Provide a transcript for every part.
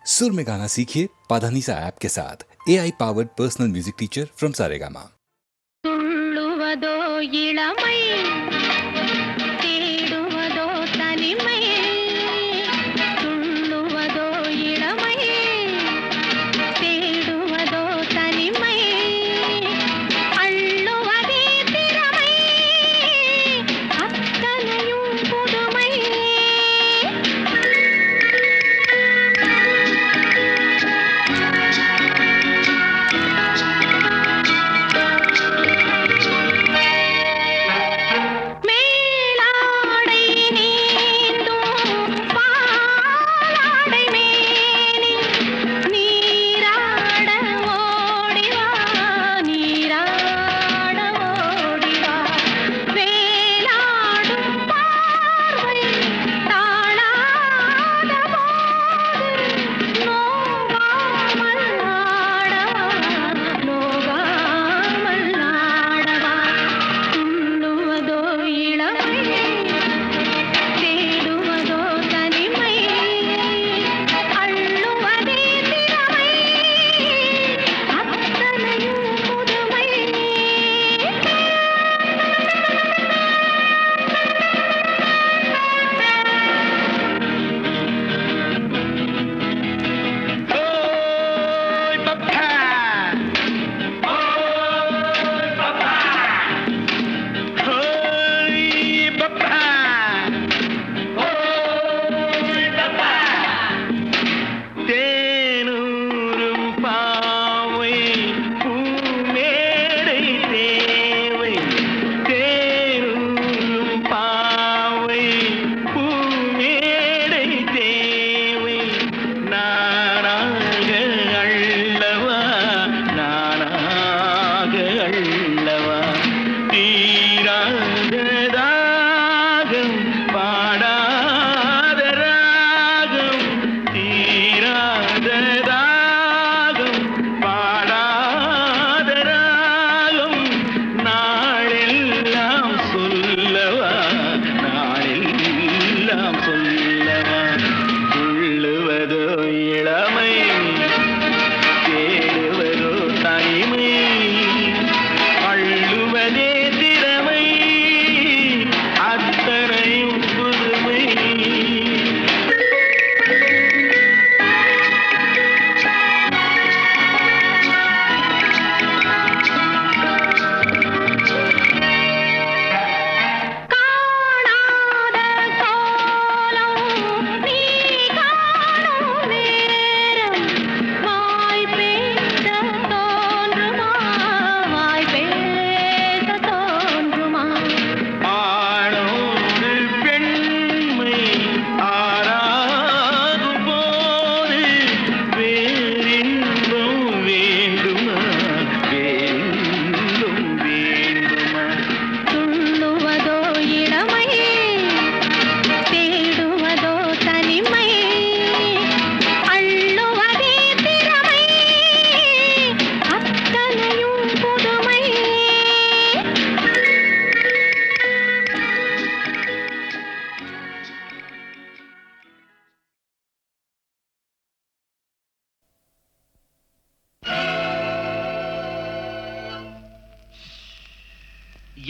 सुर में गाना सीखिए पाधानीसा ऐप के साथ AI powered personal music teacher from Saregama. துள்ளுவதோ இளமை தேடுவதோ தனிமை துள்ளுவதோ இளமை தேடுவதோ தனிமை அள்ளுவதே திறமை அத்தனையும் புதுமை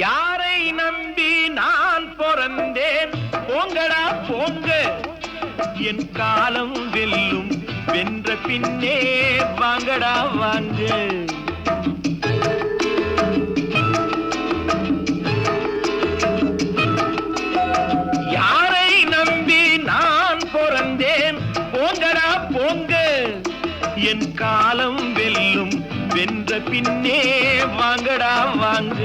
யாரை நம்பி நான் பிறந்தேன் போங்கடா போங்க என் காலம் வெல்லும் வென்ற பின்னே வாங்கடா வாங்க யாரை நம்பி நான் பிறந்தேன் போங்கடா போங்க என் காலம் வெல்லும் வென்ற பின்னே வாங்கடா வாங்க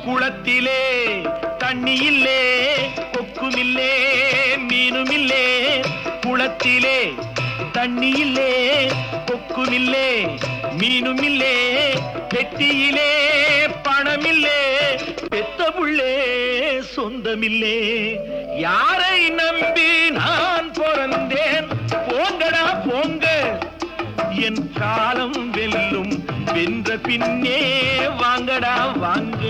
குளத்திலே தண்ணி இல்லே கொக்குமில்லே மீனுமில்லே குளத்திலே தண்ணி இல்லே கொக்குமில்லே மீனுமில்லே பெட்டியிலே பணமில்லே பெத்த புள்ளே சொந்தமில்லே யாரை நம்பி நான் பிறந்தேன் போங்கடா போங்க என் காலம் வெல்லும் வென்ற பின்னே வாங்கடா வாங்க.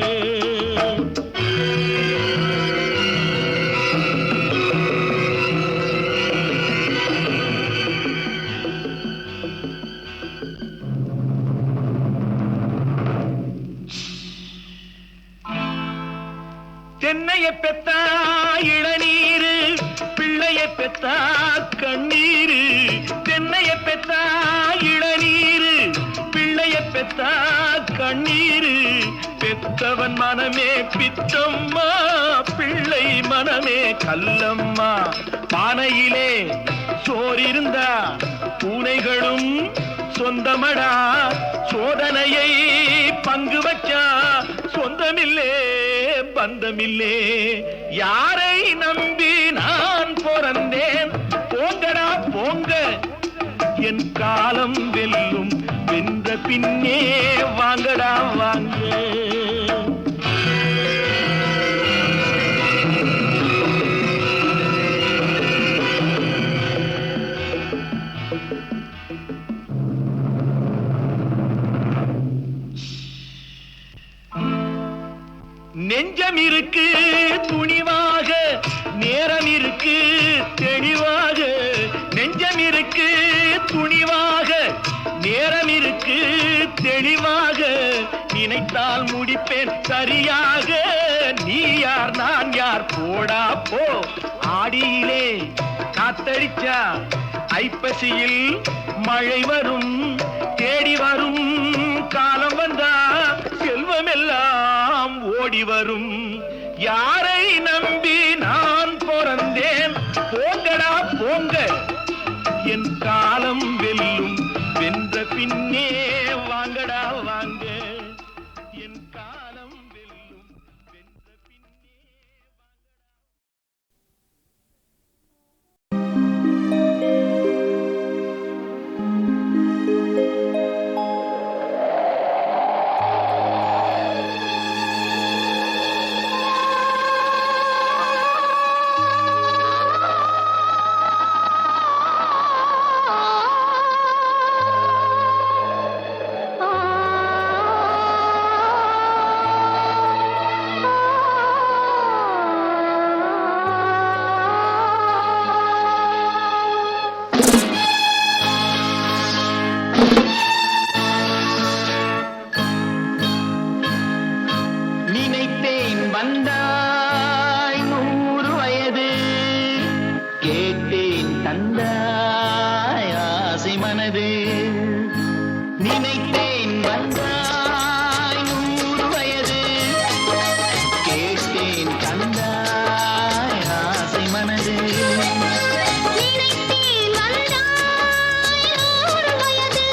தென்னைய பெத்தா இளநீரு, பிள்ளைய பெத்தா கண்ணீரு. தென்னைய பெத்தா இளநீரு, பிள்ளைய பெத்தா கண்ணீரு. பெத்தவன் மனமே பித்தம்மா, பிள்ளை மனமே கல்லம்மா. பானையிலே சோறிருந்தா பூனைகளும் சொந்தமடா. சோதனையை பங்கு வச்சா சொந்தமில்லே பந்தமில்லே. யாரை நம்பி நான் பிறந்தேன்? போங்கடா போங்க, என் காலம் வெல்லும் வென்ற பின்னே வாங்கடா வாங்க. நெஞ்சம் இருக்கு துணிவாக, நேரம் இருக்கு தெளிவாக. நெஞ்சம் இருக்கு துணிவாக, நேரம் இருக்கு தெளிவாக. நினைத்தால் முடிப்பேன் சரியாக. நீ யார் நான் யார் போடா போ. ஆடியிலே காத்தடிச்சா ஐப்பசியில் மழை வரும். தேடி வரும் காலம் வந்தா செல்வமெல்லாம் ஓடி வரும். யாரை நம்பி நான் பிறந்தேன்? போங்கடா போங்க, என் காலம் வெல்லும் வென்ற பின்னே வாங்கடா வாங்க. என் காலம் வெல்லும் வென்ற பின்னே. நினைத்தேன் வந்தாய் 100 வயது, கேட்டேன் தந்தாய் ஆசை மனது. நினைத்தேன் வந்தாய் 100 வயது, கேட்டேன் தந்தாய் ஆசை மனது. நினைத்தேன் வந்தாய் 100 வயது,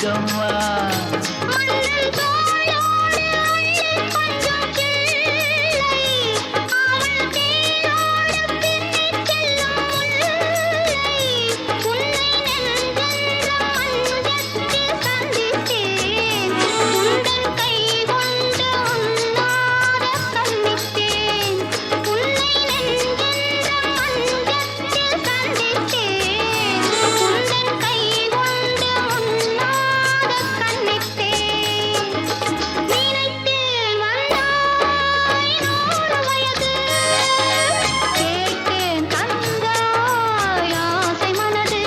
பக்கம் வா. மன்னன் தோளோடு அள்ளிக் கொஞ்சம் கிள்ளை, அவள் தேரோடு பின்னிச் செல்லும் முல்லை. உன்னை நெஞ்சென்ற மஞ்சத்தில் சந்தித்தேன், உந்தன் கை கொண்டு உண்ணாத கண்ணித்தேன். உன்னை நெஞ்சென்ற மஞ்சத்தில் சந்தித்தேன், உந்தன் கை கொண்டு உண்ணாத கண்ணித்தேன். நினைத்தேன் வந்தாய் 100 வயது, கேட்டேன் தந்தாய் ஆசை மனது.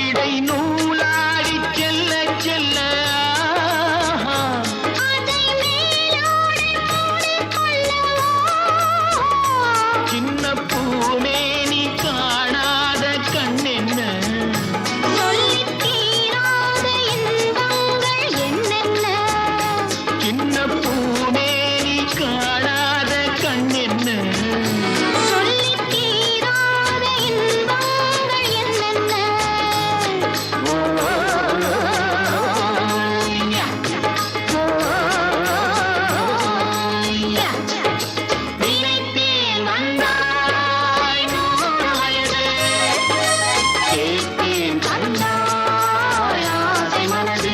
இடை நூலாடிச் செல்ல செல்ல ஆஹா. அதை மேலோடு மூடிக்கொள்ளவோ, சின்ன பூமேனி காணாத கண்ணென்ன. சொல்லித் தீராத இன்பங்கள் என்னென்ன. சின்ன பூமேனி காணாத கண்ணென்ன. சொல்லித் தீராத இன்பங்கள் என்னென்ன. நினைத்தேன் வந்தாய் 100 வயது, கேட்டேன் தந்தாய் ஆசை மனது.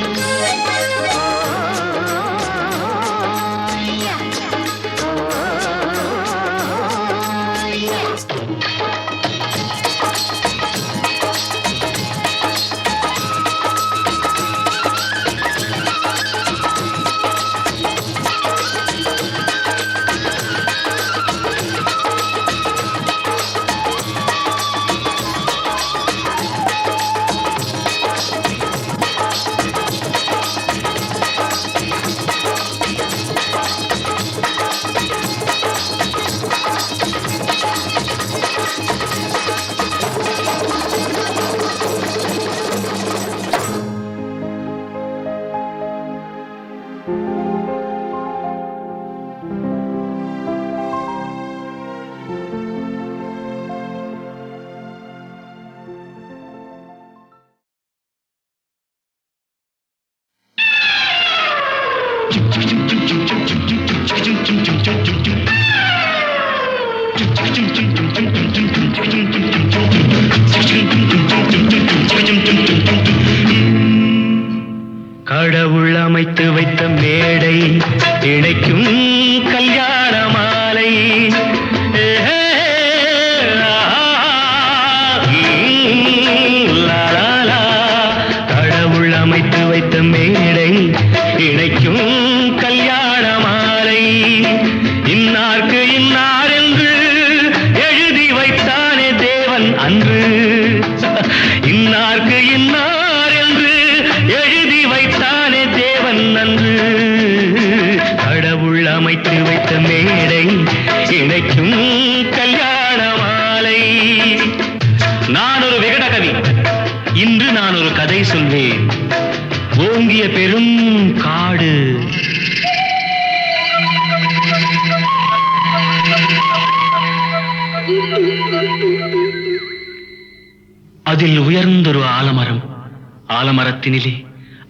கடவுள் அமைத்து வைத்த மேடை இணைக்கும் கல்யாண மாலை. கடவுள் அமைத்து வைத்த மேடை இணைக்கும் கல்யாண மாலை. இன்னார்க்கு இன்னார் என்று எழுதி வைத்தானே தேவன் அன்று. இன்னார்க்கு இன்னார் என்று எழுதி வைத்தானே தேவன் அன்று. கடவுள் அமைத்து வைத்த மேடை இணைக்கும் கல்யாண மாலை. நான் ஒரு விகட கவி, இன்று நான் ஒரு கதை சொல்வேன். ஓங்கிய பெரும் காடு, அதில் உயர்ந்தொரு ஆலமரம். ஆலமரத்தினிலே,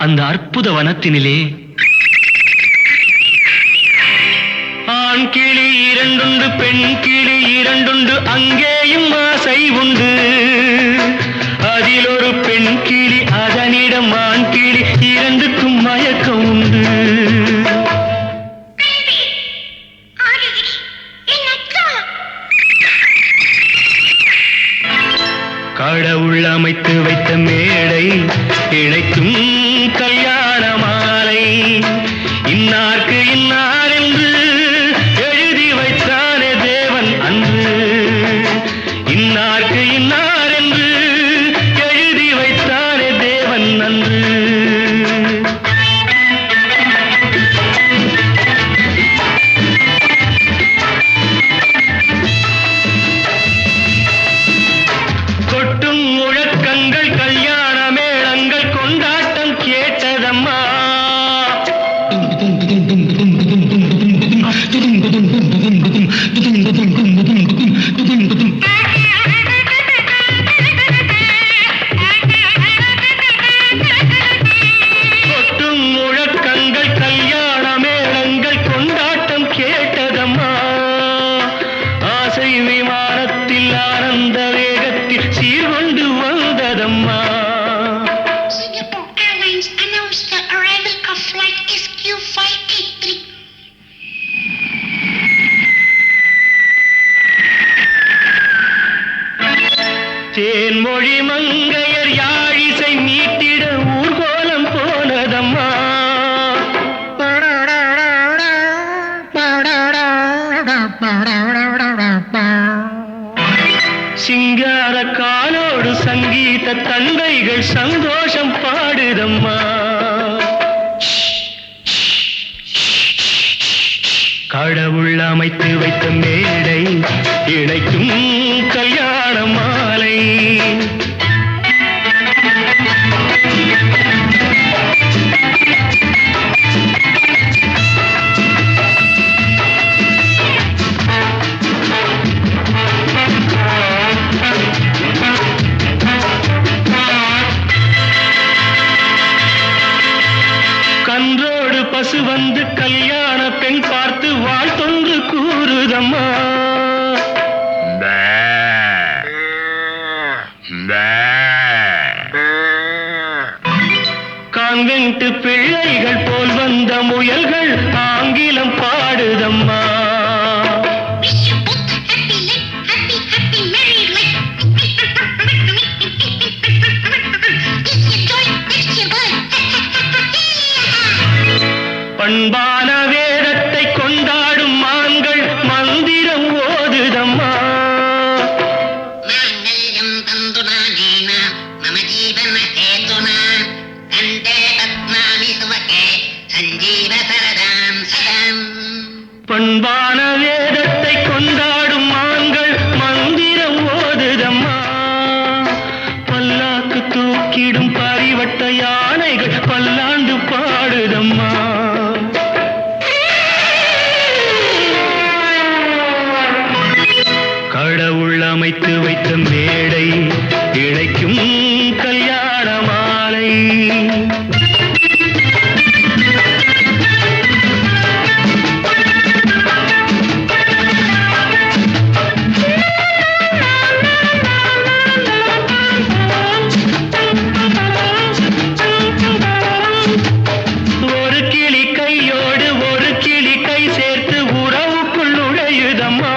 அந்த அற்புத வனத்தினிலே ஆண் கிளி இரண்டுண்டு, பெண் கிளி இரண்டுண்டு, அங்கேயும் ஆசை உண்டு. அதில் ஒரு பெண் கிளி, அதனிடம் ஆண் கிளி, இரண்டுக்கும் மயக்கம் உண்டு. கடவுள் அமைத்து வைத்த மேடை இணைக்கும் கல்யாண மாலை. இன்னார்க்கு இன்னார் என்று எழுதி வைத்தானே தேவன் அன்று. இன்னார்க்கு இன்னார் என்று எழுதி வைத்தானே தேவன் அன்று. அந்த வேகத்தில் சீர்கொண்டு வந்ததம்மா. Singapore Airlines announced the arrival of flight SQ583. Thenmozhi மங்கையர் யாழிசை மீட்டிட ஊர்கோலம் போனதம்மா. சிங்கார காலோடு சங்கீத தந்தைகள் சந்தோஷம் பாடுதம்மா. கடவுள் அமைத்து வைத்த மேடை இணைக்கும் கல்யாண மாலை. கன்றோடு பசு வந்து கல்யாண பெண் பார்த்து வாழ்த்தொன்று கூறுதம்மா. கான்வென்ட் பிள்ளைகள் போல் வந்த முயல்கள் ஆங்கிலம் பாடுதம்மா. Wish you both a happy life, happy, happy married life. This your joy, next your boy. பண்பான வேதத்தை கொண்டாடும் மான்கள் மந்திரம் ஓதுதம்மா. माङ्गल्यं तन्तुनानेन मम जीवनहेतुना कण्ठे पद्मामि सुभगे सञ्जीव सरदां सदाम्. பண்பான வேதத்தை கொண்டாடும் மான்கள் மந்திரம் ஓதுதம்மா. பல்லாக்கு தூக்கிடும் பரிவட்ட யானைகள் பல்லாண்டு பாடுதம்மா. கடவுள் அமைத்து வைத்த மேடை இணைக்கும் கல்யாண மாலை. ஒரு கிளி கையோடு ஒரு கிளி கை சேர்த்து உறவுக்குள் நுழையுதம்மா.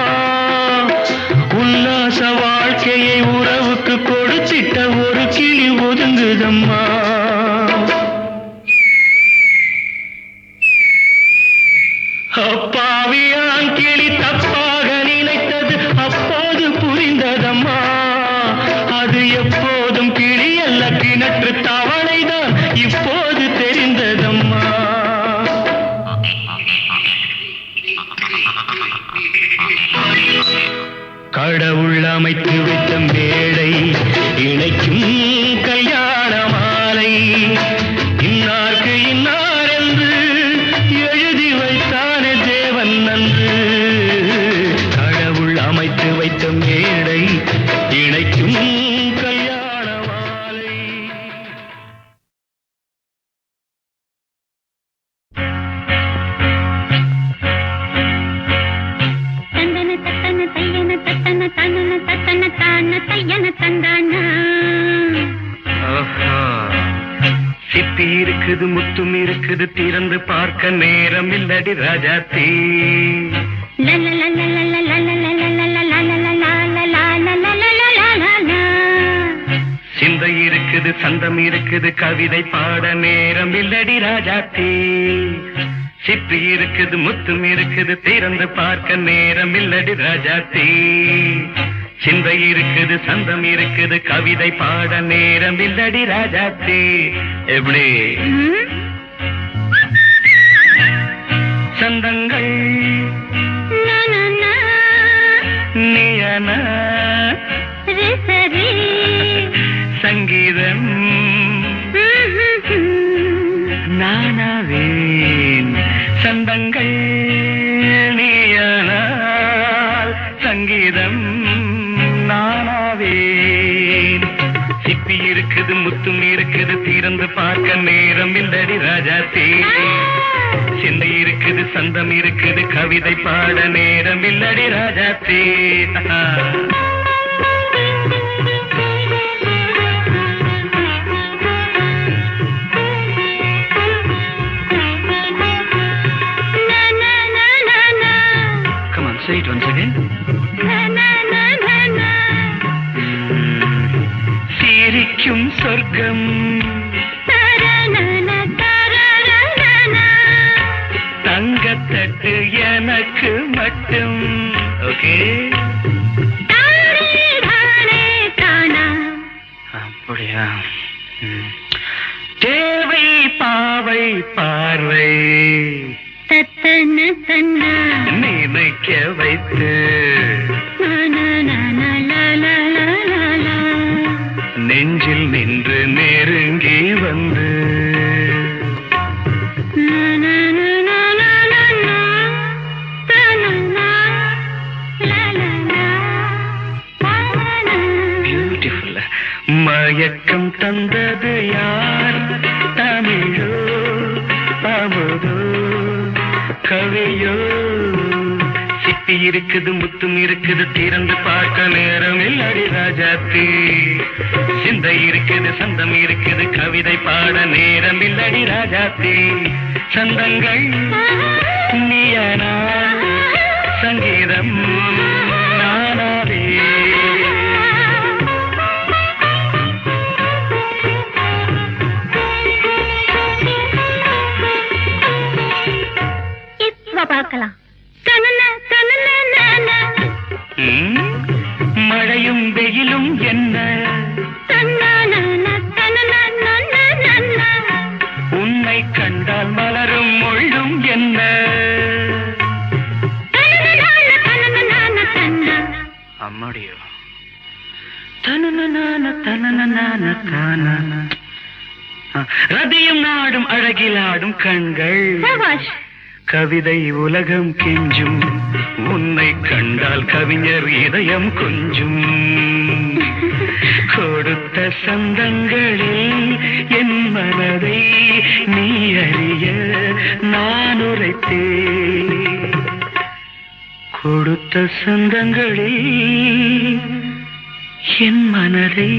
உல்லாச வாழ்க்கையை உறவுக்கு கொடுத்திட்ட ஒரு கிளி ஒதுங்குதம்மா. அப்பாவியான் கிளி தப்பாக நினைத்தது அப்போது புரிந்ததம்மா. அது எப்போதும் கிளி அல்ல கிணற்று தவளைதான் இப்போது தெரிந்ததம்மா. கடவுள் அமைத்து வைத்த மேடை இணைக்கும் கல்யாண மாலை. இன்னார்க்கு இன்னார் என்று எழுதி வைத்தானே தேவன் நன்று. கடவுள் அமைத்து வைத்த மேடை இணைக்கும் கல்யாண மாலை. தந்தன தத்தன தையன தத்தன தனன தத்தன தான தையன தந்தானா. ஆஹா. சிப்பி இருக்குது முத்தும் இருக்குது திறந்து பார்க்க நேரம் இல்லடி ராஜாத்தி. சிந்தை இருக்குது சந்தம் இருக்குது கவிதை பாட நேரம் இல்லடி ராஜாத்தி. சிப்பி இருக்குது முத்தும் இருக்குது திறந்து பார்க்க நேரம் இல்லடி ராஜாத்தி. சிந்தை இருக்குது சந்தம் இருக்குது கவிதை பாட நேரம் இல்லடி ராஜாத்தி. எப்படி சந்தங்கள் நீயன சங்கீதம் நானாவேன். சந்தங்கள் நீயனால் சங்கீதம் நானாவேன். சிப்பி இருக்குது முத்தும் இருக்குது திறந்து பார்க்க நேரம் இல்லடி ராஜாத்தி. சிந்தை இருக்குது சந்தம் இருக்குது கவிதை பாட நேரம் இல்லடி ராஜாத்தி. சிரிக்கும் சொர்க்கம் தங்கத்தட்டு எனக்கு மட்டும். ஓகே, அப்படியா? தேவை பாவை பார்வை நினைக்க வைத்து நெஞ்சில் நின்று நெருங்கி வந்து பியூட்டிஃபுல். மயக்கம் தந்தது யார்? தமிழோ அமுதோ கவியோ? சிப்பி இருக்குது முத்தும் இருக்குது திறந்து பார்க்க நேரம் இல்லடி ராஜாத்தி. சிந்தை இருக்குது சந்தம் இருக்குது கவிதை பாட நேரம் இல்லடி ராஜாத்தி. சந்தங்கள் நீயனா சங்கீதம் நானாவே. பார்க்கலாம். மழையும் வெயிலும் என்ன உன்னை கண்டால் மலரும் முள்ளும் என்ன? அம்மாடியோ ரதியும் நாடும் அழகிலாடும் கண்கள் கவிதை உலகம் கெஞ்சும். உன்னை கண்டால் கவிஞர் இதயம் கொஞ்சும். கொடுத்த சந்தங்களில் என் மனதை நீ அறிய நான் உரைத்தேன். கொடுத்த சந்தங்களில் என் மனதை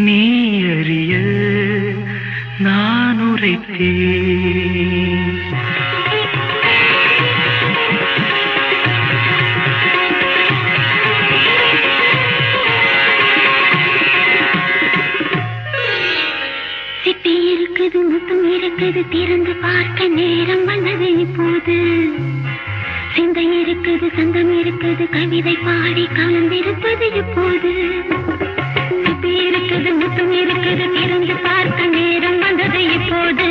நீ அறிய நான் உரைத்தேன். சிட்டி இருக்குது முத்தம் இருக்குது திறந்து பார்க்க நேரம் வந்தது இப்போது. சிந்தை இருக்குது சந்தம் இருக்குது கவிதை பாடி கலந்திருப்பது இப்போது. சிட்டி இருக்குது முத்தம் இருக்குது திறந்து பார்க்க நேரம் வந்தது இப்போது.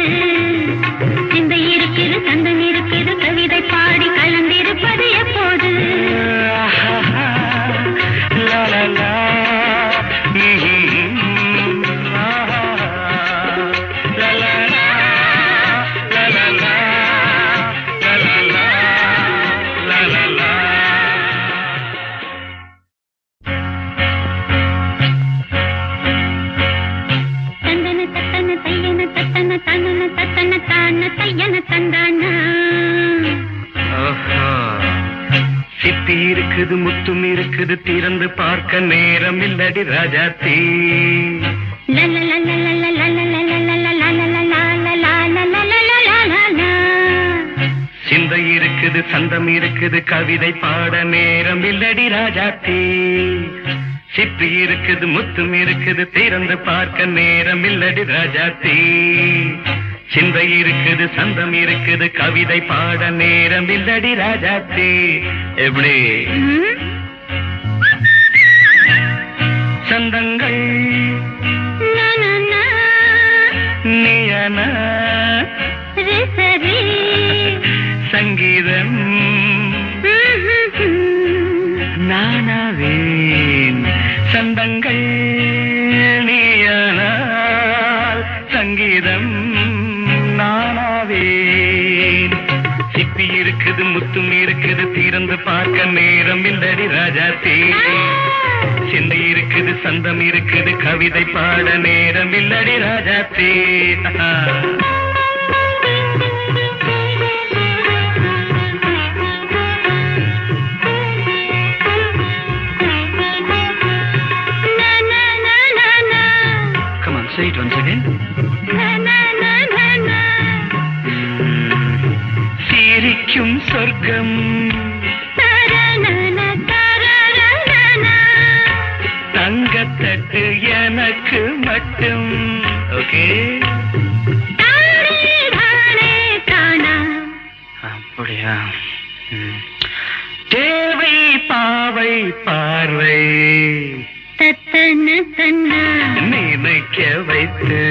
சிந்தை இருக்குது சந்தம் இருக்குது கவிதை பாடி கலந்திருப்பது எப்போது. சிப்பி இருக்குது முத்தும் இருக்குது திறந்து பார்க்க நேரம் இல்லடி ராஜாத்தி. சிந்தை இருக்குது சந்தம் இருக்குது கவிதை பாட நேரம் இல்லடி ராஜாத்தி. சிப்பி இருக்குது முத்தும் இருக்குது திறந்து பார்க்க நேரம் இல்லடி ராஜாத்தி. சிந்தை இருக்குது சந்தம் இருக்குது கவிதை பாட நேரம் இல்லடி ராஜாத்தி. எப்படி? சந்தங்கள் நீயனா சங்கீதம் நானாவேன். சந்தங்கள் நீயனால் சங்கீதம் நானாவேன். சிப்பி இருக்குது முத்தும் இருக்குது திறந்து பார்க்க நேரம் இல்லடி ராஜாத்தி. சிந்தை இருக்குது சந்தம் இருக்குது கவிதை பாட நேரம் இல்லடி Rajathi. Come on, say it once again. சிரிக்கும் சொர்க்கம் தங்கத்தட்டு என மட்டும் ஓகே தானே தானே தானா அப்படியா தேவை பாவை பார்வை தத்தன தன்னா நினைக்க வைத்து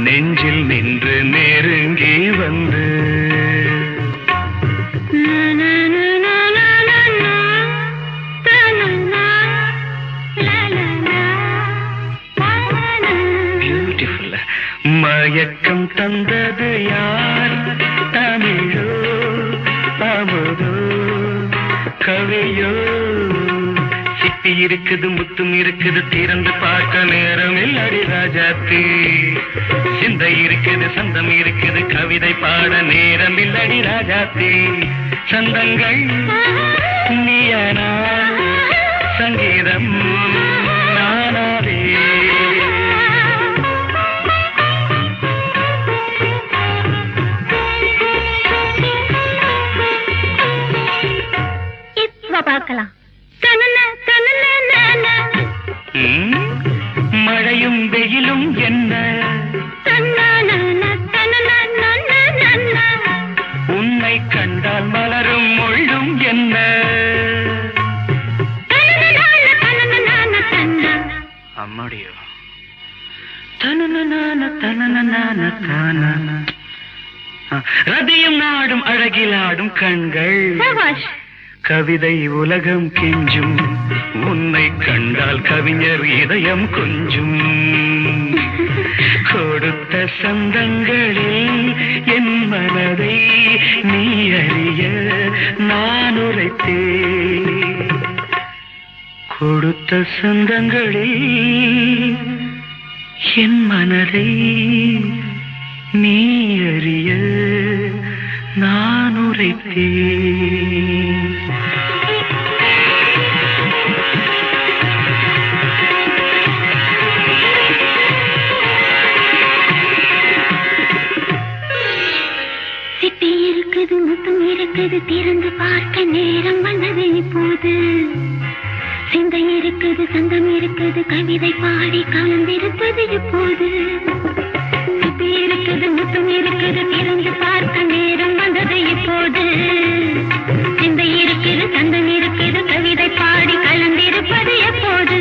நெஞ்சில் நின்று நெருங்கி வந்து பியூட்டிஃபுல் மயக்கம் தந்தது யார் தமிழோ அமுதோ கவியோ சிப்பி இருக்குது முத்தும் இருக்குது திறந்து பார்க்க நேரம் இல்லடி ராஜாத்தி சிந்தை இருக்குது சந்தம் இருக்குது கவிதை பாட நேரம் இல்லடி ராஜாத்தி சந்தங்கள் நீயனா சங்கீதம் நானாவே இப்ப பார்க்கலாம் மழையும் வெயிலும் என்ன உன்னை கண்டால் மலரும் முள்ளும் என்ன அம்மாடியோ ரதியும் நாடும் அழகிலாடும் கண்கள் கவிதை உலகம் கெஞ்சும் உன்னை கண்டால் கவிஞர் இதயம் கொஞ்சும் கொடுத்த சந்தங்களில் என் மனதை நீ அறிய நான் உரைத்தேன் கொடுத்த சந்தங்களில் என் மனதை நீ அறிய நான் உரைத்தேன் சிப்பி இருக்குது முத்தம் இருக்குது திறந்து பார்க்க நேரம் வந்தது இப்போது சிந்தை இருக்குது சந்தம் இருக்குது கவிதை பாடி கலந்திருப்பது இப்போது சிப்பி இருக்குது முத்தம் இருக்குது திறந்து பார்க்க நேரம் வந்தது இப்போது சிந்தை இருக்குது சந்தம் இருக்குது கவிதை பாடி கலந்திருப்பது எப்போது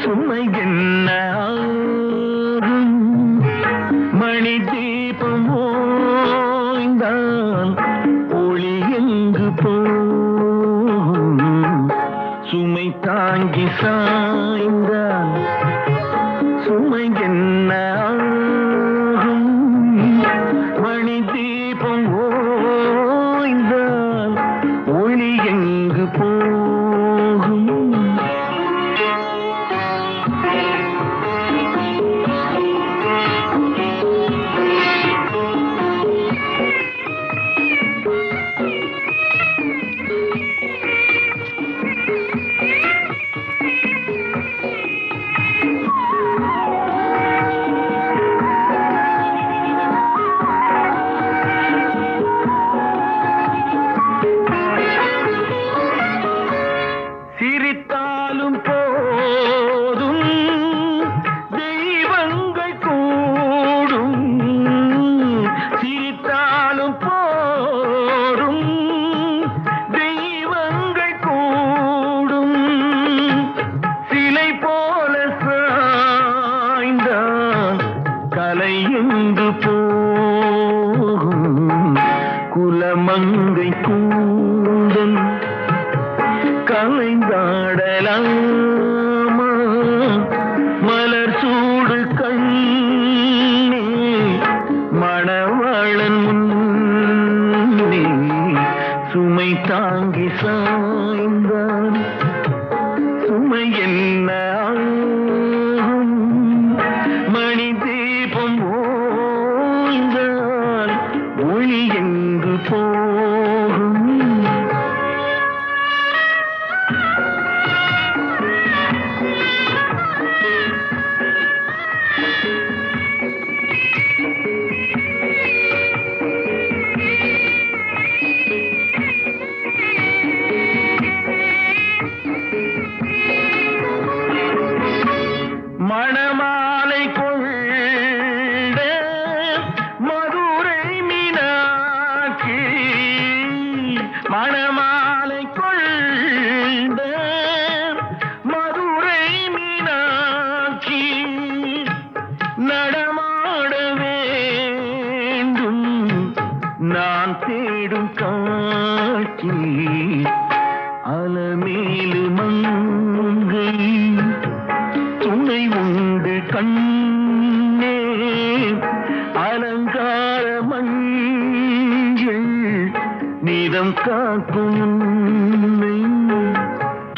சுமை என்ன ஆகும்? மணி தீபம் ஓய்ந்தான் ஒளி எங்கு போகும்? சுமை தாங்கி சாய்ந்தான் சுமை என்ன ஆகும்? மணி தீபம் ஓய்ந்தான் ஒளி எங்கு போகும்? சிரித்தாலும் போதும் தெய்வங்கள் கூடும். சிரித்தாலும் போதும் தெய்வங்கள் கூடும். சிலை போல சாய்ந்தான் கலை எங்கு போகும்? குலமங்கை கூந்தல் கலைந்தாடலாமா? மலர் சூடு கண்ணே மணவாளன் முன்னே சுமை தாங்கி சாய்ந்தான் சுமை என்ன ஆகும்? மணி தீபம் ஓய்ந்தான் ஒளி எங்கு போகும்? மணமாலை கொண்ட மதுரை மீனாட்சி, மணமாலை கொண்ட மதுரை மீனாட்சி நடமாட வேண்டும் நான் தேடும் காட்சி. அலமேலு மங்கை துணை உண்டு கண்ணே அலங்கார மஞ்சள் நீதம் காக்கும் உன்னை.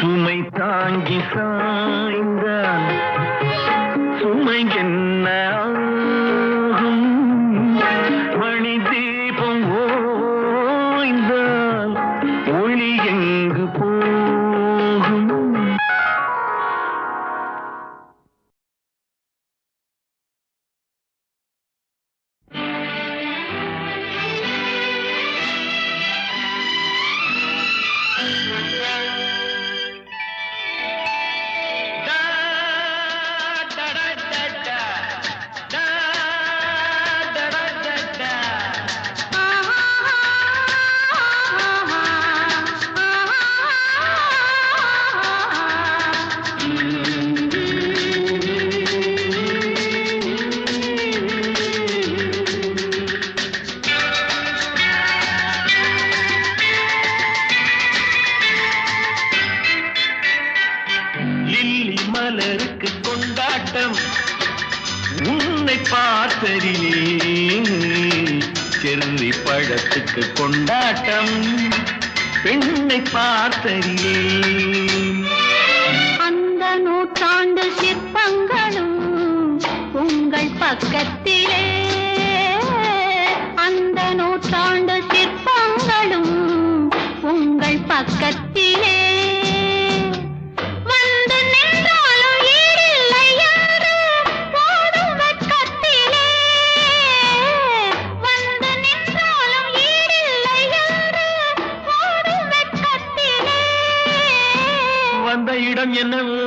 சுமை தாங்கி சாய்ந்தான் சுமை என்ன ஆகும்? மணி தீபம் ஓய்ந்தான் ஒளி எங்கு போகும்? மலருக்கு கொண்டாட்டம் உன்னை பார்த்ததிலே, செர்ரி பழத்துக்கு கொண்டாட்டம் பெண்ணை பார்த்ததிலே. அந்த நூற்றாண்டு சிற்பங்களும் உங்கள் பக்கத்திலே, அந்த நூற்றாண்டு சிற்பங்களும் உங்கள் பக்கத்திலே. வந்த இடம் என்னவோ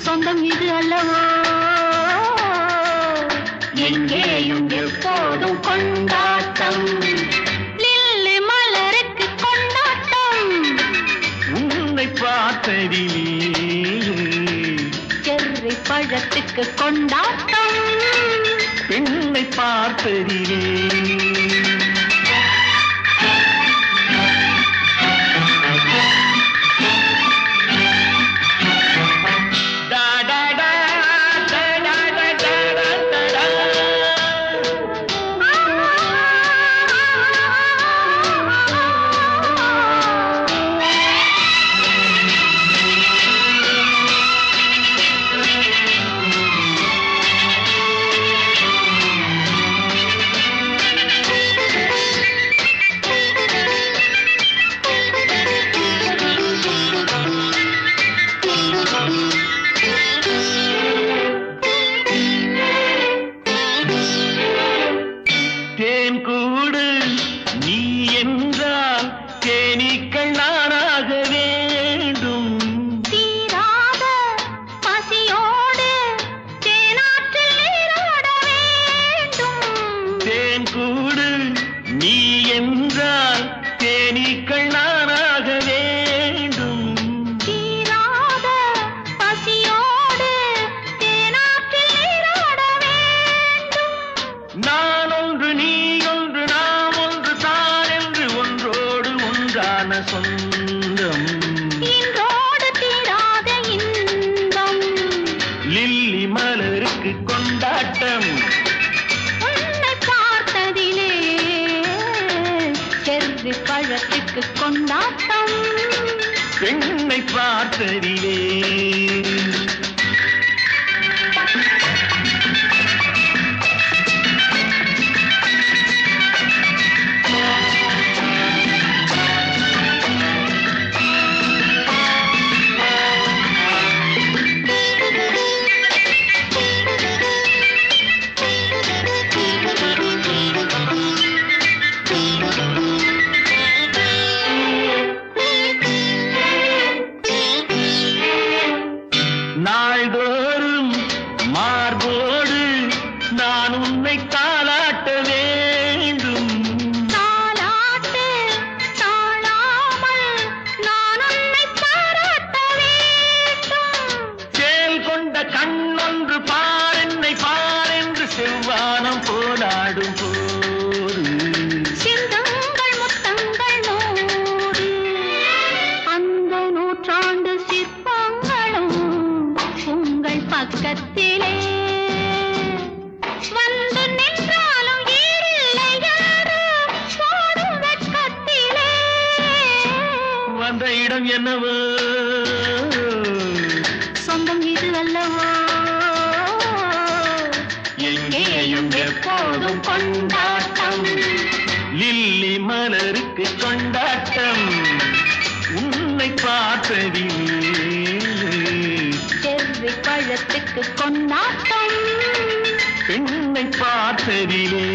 சொந்தம் இது அல்லவோ, எங்கேயும் எப்போதும் கொண்டாட்டம். லில்லி மலருக்கு கொண்டாட்டம் உன்னை பார்த்ததிலே. பழத்துக்கு கொண்டாட்டம் பெண்ணை பார்த்ததிலே சொந்தம் இன்றோடு தீராத இன்பம் லில்லி மலருக்கு கொண்டாட்டம் உன்னை பார்த்ததிலே செர்ரி பழத்துக்கு கொண்டாட்டம் பெண்ணை பார்த்ததிலே நாள்தோறும் மார்போடு நான் உன்னை தாளாட்ட வேண்டும் தாளாட்டு தாழாமல் நான் உன்னை பாராட்ட வேண்டும் சேல் கொண்ட கண்ணொன்று பாரென்னை பாரென்று செவ்வானம் போலாடும் போது சிந்தங்கள் முத்தங்கள் நூறு அந்த நூற்றாண்டு சிற்பங்களும் உங்கள் பக்கத்திலே வந்து நின்றாலும் ஈரில்லை யாரு போடும் வெட்கத்திலே வந்த இடம் என்னவோ சொந்தம் இது அல்லவோ எங்கேயும் எப்போதும் கொண்டாட்டம் லில்லி மலருக்கு கொண்டாட்டம் உன்னை பார்த்ததிலே செர்ரி பழத்துக்கு கொண்டாட்டம் பெண்ணை பார்த்ததிலே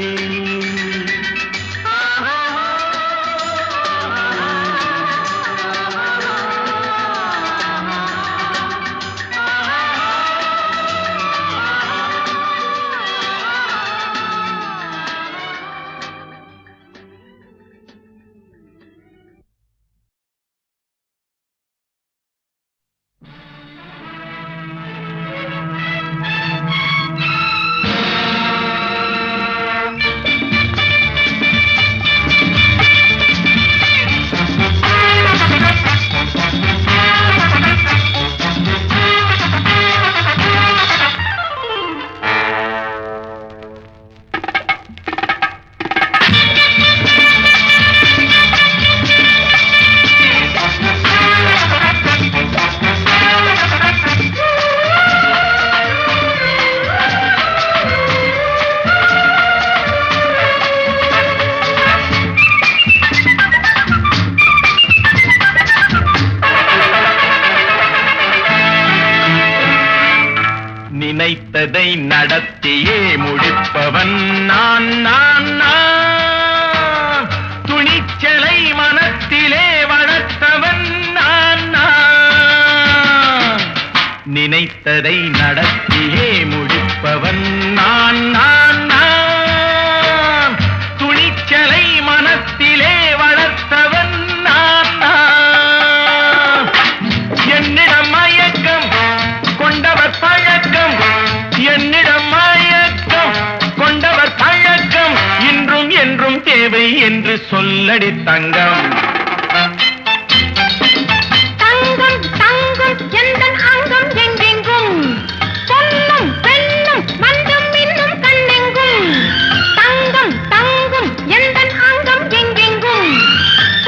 நினைத்ததை நடத்தியே முடிப்பவன் நான் நான் நான் துணிச்சலை மனத்திலே வளர்த்தவன் நான் நான் நினைத்ததை நடத்தியே முடிப்பவன் நான் நான் நான் துணிச்சலை மனத்திலே வளர்த்தவன் நான் நான் என்னிடம் மயக்கம் கொண்டவர் பழக்கம் தேவை என்று சொல்லடி தங்கம். தங்கம் தங்கம் எந்தன் அங்கம் எங்கெங்கும் பொன்னும் பெண்ணும் மண்டும் இன்னும் கண்ணெங்கும். தங்கம் தங்கம் எந்தன் அங்கம் எங்கெங்கும்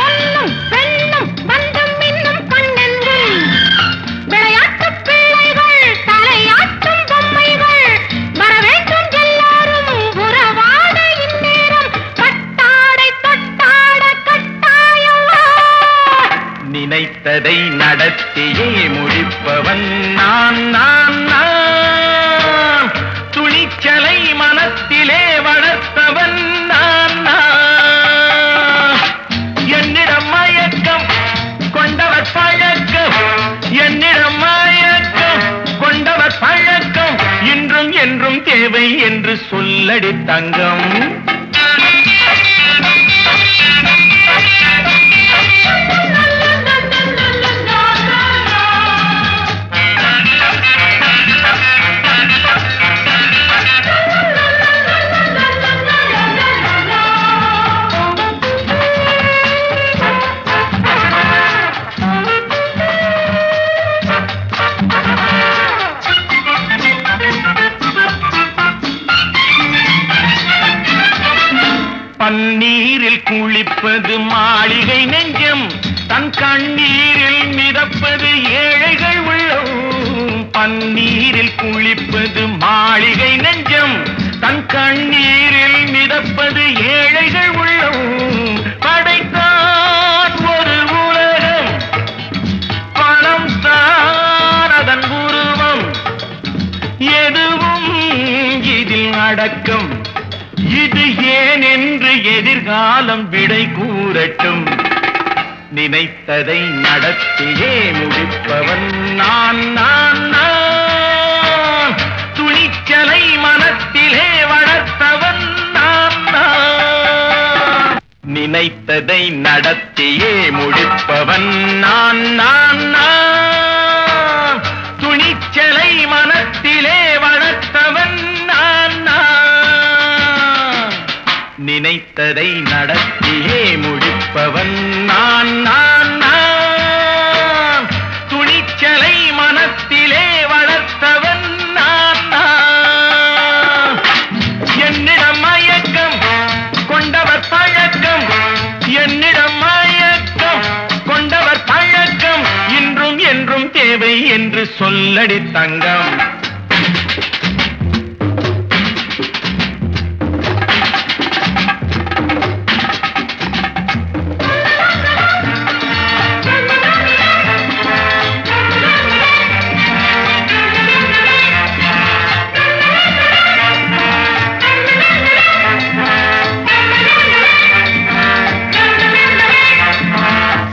பொன்னும் பெண்ணும் மண்டும் இன்னும் கண்ணெங்கும். விளையாட்டு பிள்ளைகள் தலையாட்டும் பொம்மைகள் வர வேண்டும் எல்லாரும் உறவாட இந்நேரம் பட்டாடை தொட்டாட கட்டாயமா. நினைத்ததை நடத்தியே முடிப்பவன் நான் நான் நான். துணிச்சலை மனத்திலே வளர்த்தவன் நான் நான். என்னிடம் மயக்கம் கொண்டவர் பழக்கம், என்னிடம் மயக்கம் கொண்டவர் பழக்கம் இன்றும் என்றும் தேவை என்று சொல்லடி தங்கம். பன்னீரில் குளிப்பது மாளிகை நெஞ்சம், தன் கண்ணீரில் மிதப்பது ஏழைகள் உள்ளம். பன்னீரில் குளிப்பது மாளிகை நெஞ்சம், தன் கண்ணீரில் மிதப்பது ஏழைகள் உள்ளம். படைத்தான் ஒரு உலகம், பணம் தான் அதன் உருவம், எதுவும் இதில் அடக்கம். இது ஏன் என்று எதிர்காலம் விடை கூறட்டும். நினைத்ததை நடத்தியே முடிப்பவன் நான் நான் நான். துணிச்சலை மனத்திலே வளர்த்தவன் நான் நான். நினைத்ததை நடத்தியே முடிப்பவன் நான் நான் நான். துணிச்சலை மனத்திலே வளர்த்தவன் நான் நான். நினைத்ததை நடத்தியே முடிப்பவன் நான் நான் நான். துணிச்சலை மனத்திலே வளர்த்தவன் நான் நான். என்னிடம் மயக்கம் கொண்டவர் பழக்கம், என்னிடம் மயக்கம் கொண்டவர் பழக்கம் இன்றும் என்றும் தேவை என்று சொல்லடி தங்கம்.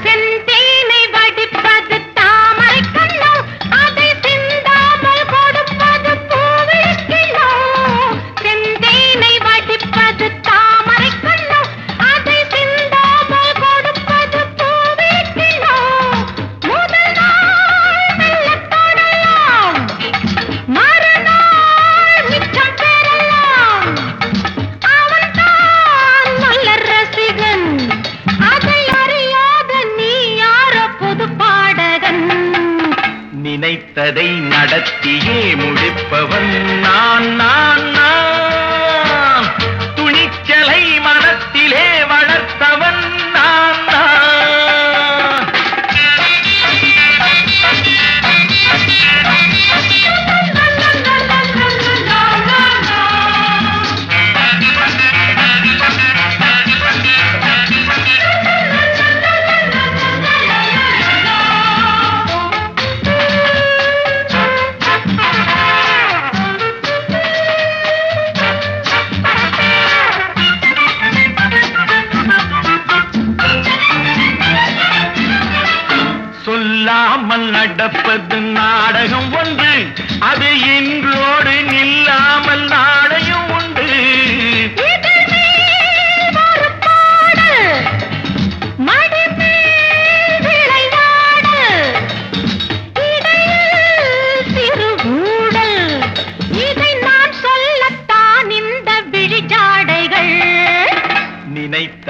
செந்தேனை வடிப்பது தாமரை கண்ணோ, அதை சிந்தாமல் கொடுப்பது பூவிழிக்கிழோ. செந்தேனை வடிப்பது தாமரை கண்ணோ, அதை சிந்தாமல் கொடுப்பது பூவிழிக்கிழோ. முதல் நாள் மெல்லத் தொடலாம், மறுநாள் மிச்சம் பெறலாம். அவன்தான் நல்ல ரசிகன், அதை அறியாத நீ யாரோ புது பாடகன். நினைத்ததை நடத்தியே முடிப்பவன் நான் நான் நான். துணிச்சலை மனத்திலே வளர்த்தவன் நான் நான்.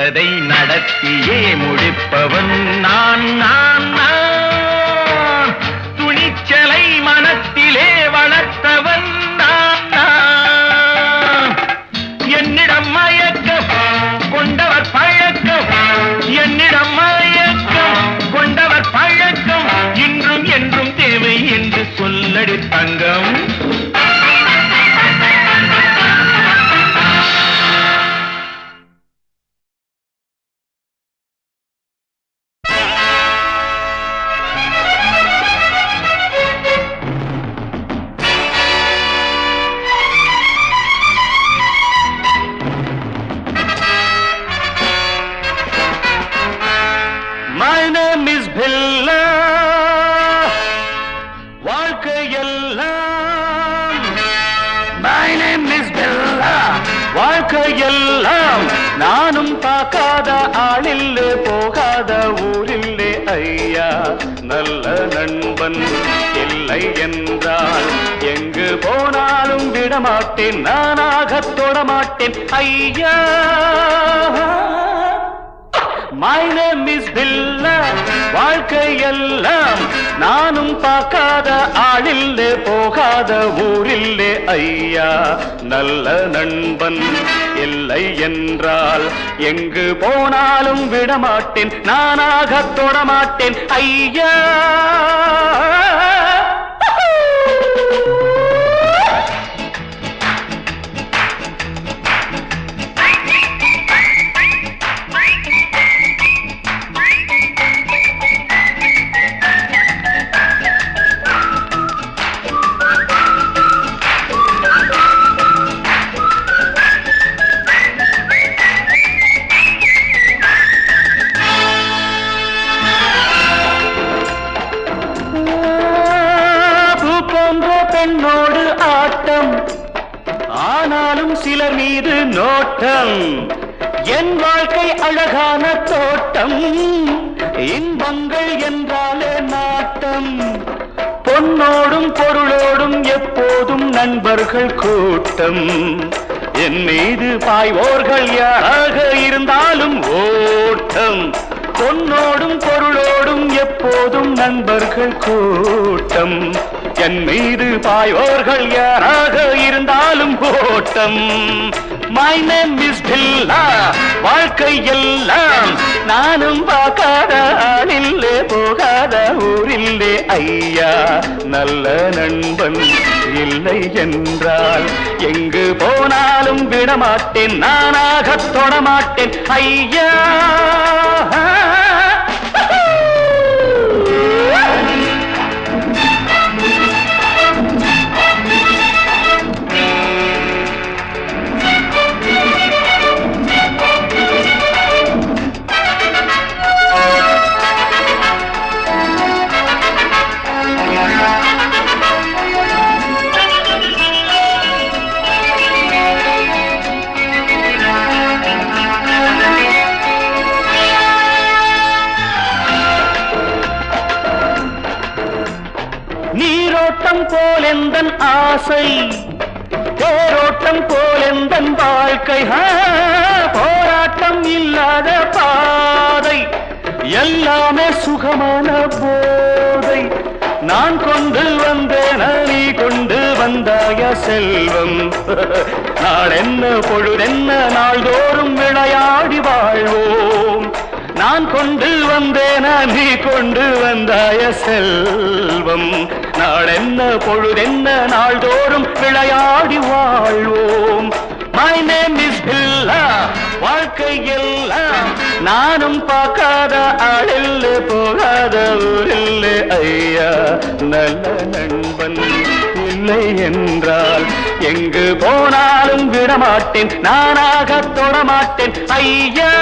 நினைத்ததை நடத்தியே முடிப்பவன் நான் நான் நான். துணிச்சலை மனத்திலே வளர்த்தவன் நான் நான். என்னிடம் மயக்கம் கொண்டவர் பழக்கம், என்னிடம் மயக்கம் கொண்டவர் பழக்கம் இன்றும் என்றும் தேவை என்று சொல்லடி தங்கம். My name is Billa. வாழ்க்கையெல்லாம் My name is Billa. வாழ்க்கையெல்லாம் நானும் பார்க்காத ஆளில்லே, போகாத ஊரில்லே ஐயா. நல்ல நண்பன் இல்லை என்றால் எங்கு போனாலும் விடமாட்டேன், நானாக தொடமாட்டேன் ஐயா. My name is Billa. வாழ்க்கையெல்லாம் நானும் பார்க்காத ஆளில்லே, போகாத ஊரில்லே ஐயா. நல்ல நண்பன் இல்லை என்றால் எங்கு போனாலும் விடமாட்டேன், நானாக தொடமாட்டேன் ஐயா. பெண்ணோடு ஆட்டம், ஆனாலும் சிலர் மீது நோட்டம். என் வாழ்க்கை அழகான தோட்டம், இன்பங்கள் என்றாலே நாட்டம். பொன்னோடும் பொருளோடும் எப்போதும் நண்பர்கள் கூட்டம். என் மீது பாய்வோர்கள் யாராக இருந்தாலும் ஓட்டம். பொன்னோடும் பொருளோடும் எப்போதும் நண்பர்கள் கூட்டம். என் மீது பாயோர்கள் யாராக இருந்தாலும் ஓட்டம். My name is Billa. வாழ்க்கையெல்லாம் நானும் பார்க்காத ஆளில்லே, போகாத ஊரில்லே ஐயா. நல்ல நண்பன் இல்லை என்றால் எங்கு போனாலும் விடமாட்டேன், நானாக தொடமாட்டேன் ஐயா. நீரோட்டம் போலெந்தன் ஆசை, தேரோட்டம் போலெந்தன் வாழ்க்கை. போராட்டம் இல்லாத பாதை, எல்லாமே சுகமான போதை. நான் கொண்டு வந்தேன், நீ கொண்டு வந்தாய செல்வம். நாளென்ன பொழுதென்ன நாள்தோறும் விளையாடி வாழ்வோம். நான் கொண்டு வந்தேன், நீ கொண்டு வந்தாய செல்வம். நாளென்ன பொழுதென்ன நாள்தோறும் விளையாடி வாழ்வோம். My name is Billa. வாழ்க்கையெல்லாம் நானும் பார்க்காத ஆளில்லே, போகாத ஊரில்லே ஐயா. நல்ல நண்பன் இல்லை என்றால் எங்கு போனாலும் விடமாட்டேன், நானாக தொடமாட்டேன் ஐயா.